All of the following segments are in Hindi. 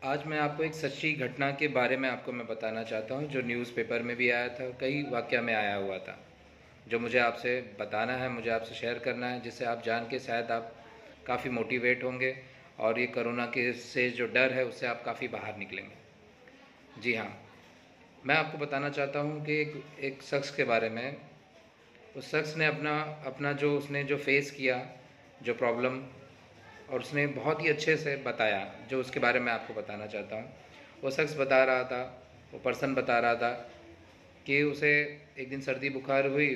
आज मैं आपको एक सच्ची घटना के बारे में मैं बताना चाहता हूँ, जो न्यूज़पेपर में भी आया था, कई वाक़या में आया हुआ था, जो मुझे आपसे बताना है, मुझे आपसे शेयर करना है, जिससे आप जान के शायद आप काफ़ी मोटिवेट होंगे और ये कोरोना के से जो डर है उससे आप काफ़ी बाहर निकलेंगे। जी हाँ, मैं आपको बताना चाहता हूँ कि एक शख्स के बारे में। उस शख्स ने अपना अपना जो उसने जो फेस किया, जो प्रॉब्लम, और उसने बहुत ही अच्छे से बताया, जो उसके बारे में आपको बताना चाहता हूँ। वो शख्स बता रहा था, वो पर्सन बता रहा था कि उसे एक दिन सर्दी बुखार हुई।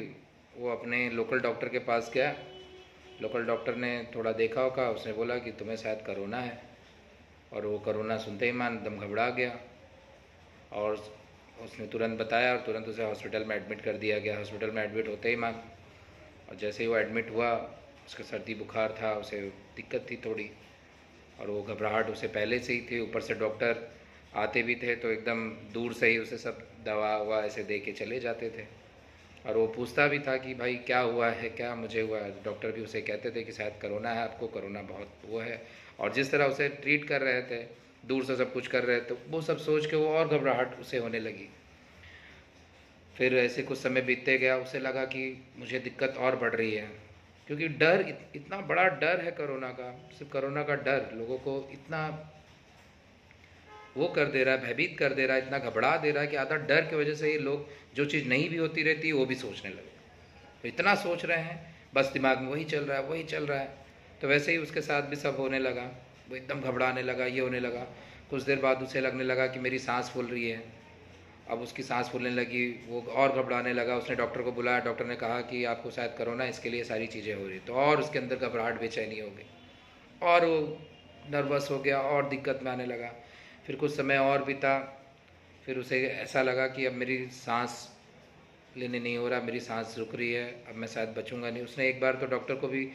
वो अपने लोकल डॉक्टर के पास गया। लोकल डॉक्टर ने थोड़ा देखा होगा, उसने बोला कि तुम्हें शायद कोरोना है। और वो कोरोना सुनते ही मान एकदम घबरा गया और उसने तुरंत बताया और तुरंत उसे हॉस्पिटल में एडमिट कर दिया गया। हॉस्पिटल में एडमिट होते ही मान, और जैसे ही वो एडमिट हुआ, उसका सर्दी बुखार था, उसे दिक्कत थी थोड़ी, और वो घबराहट उसे पहले से ही थी। ऊपर से डॉक्टर आते भी थे तो एकदम दूर से ही उसे सब दवा ववा ऐसे दे के चले जाते थे। और वो पूछता भी था कि भाई क्या हुआ है, क्या मुझे हुआ है। डॉक्टर भी उसे कहते थे कि शायद कोरोना है आपको, कोरोना बहुत वो है। और जिस तरह उसे ट्रीट कर रहे थे, दूर से सब कुछ कर रहे थे, वो सब सोच के वो और घबराहट उसे होने लगी। फिर ऐसे कुछ समय बीतते गया, उसे लगा कि मुझे दिक्कत और बढ़ रही है, क्योंकि डर इतना बड़ा डर है कोरोना का। सिर्फ कोरोना का डर लोगों को इतना वो कर दे रहा है, भयभीत कर दे रहा है, इतना घबरा दे रहा है कि आधा डर की वजह से ही लोग जो चीज़ नहीं भी होती रहती वो भी सोचने लगे। तो इतना सोच रहे हैं, बस दिमाग में वही चल रहा है, वही चल रहा है। तो वैसे ही उसके साथ भी सब होने लगा। वो एकदम घबराने लगा, ये होने लगा। कुछ देर बाद उसे लगने लगा कि मेरी सांस फूल रही है। अब उसकी सांस फूलने लगी, वो और घबराने लगा। उसने डॉक्टर को बुलाया, डॉक्टर ने कहा कि आपको शायद कोरोना, इसके लिए सारी चीज़ें हो रही। तो और उसके अंदर घबराहट, बेचैनी हो गई, और वो नर्वस हो गया और दिक्कत में आने लगा। फिर कुछ समय और बीता, फिर उसे ऐसा लगा कि अब मेरी सांस लेने नहीं हो रहा, मेरी सांस रुक रही है, अब मैं शायद बचूंगा नहीं। उसने एक बार तो डॉक्टर को भी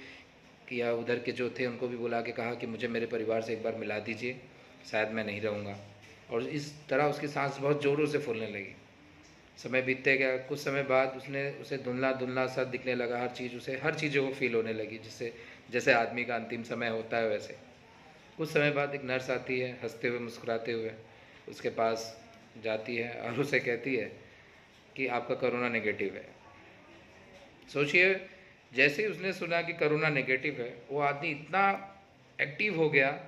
किया, उधर के जो थे उनको भी बुला के कहा कि मुझे मेरे परिवार से एक बार मिला दीजिए, शायद मैं नहीं रहूँगा। और इस तरह उसकी सांस बहुत ज़ोरों से फूलने लगी। समय बीतते गया, कुछ समय बाद उसने उसे धुंधला धुंधला सा दिखने लगा। हर चीज़ उसे, हर चीज़ें वो फील होने लगी, जिससे जैसे आदमी का अंतिम समय होता है वैसे। कुछ समय बाद एक नर्स आती है, हंसते हुए मुस्कुराते हुए उसके पास जाती है और उसे कहती है कि आपका कोरोना नेगेटिव है। सोचिए, जैसे ही उसने सुना कि कोरोना नेगेटिव है, वो आदमी इतना एक्टिव हो गया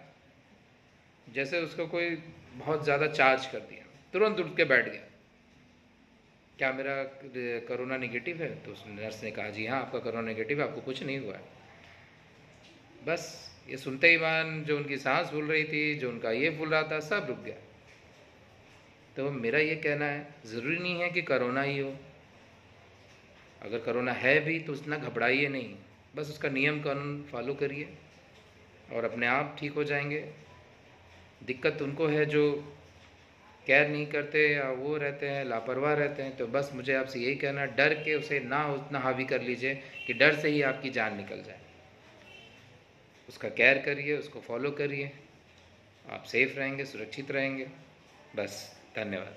जैसे उसको कोई बहुत ज़्यादा चार्ज कर दिया। तुरंत उठ के बैठ गया। क्या मेरा कोरोना नेगेटिव है? तो उस नर्स ने कहा जी हाँ, आपका कोरोना नेगेटिव है, आपको कुछ नहीं हुआ है। बस ये सुनते ही मान, जो उनकी सांस फूल रही थी, जो उनका ये फूल रहा था, सब रुक गया। तो मेरा ये कहना है, ज़रूरी नहीं है कि कोरोना ही हो। अगर कोरोना है भी तो उतना घबराइए नहीं, बस उसका नियम कानून फॉलो करिए और अपने आप ठीक हो जाएंगे। दिक्कत उनको है जो केयर नहीं करते या वो रहते हैं, लापरवाह रहते हैं। तो बस मुझे आपसे यही कहना है, डर के उसे ना उतना हावी कर लीजिए कि डर से ही आपकी जान निकल जाए। उसका केयर करिए, उसको फॉलो करिए, आप सेफ रहेंगे, सुरक्षित रहेंगे। बस, धन्यवाद।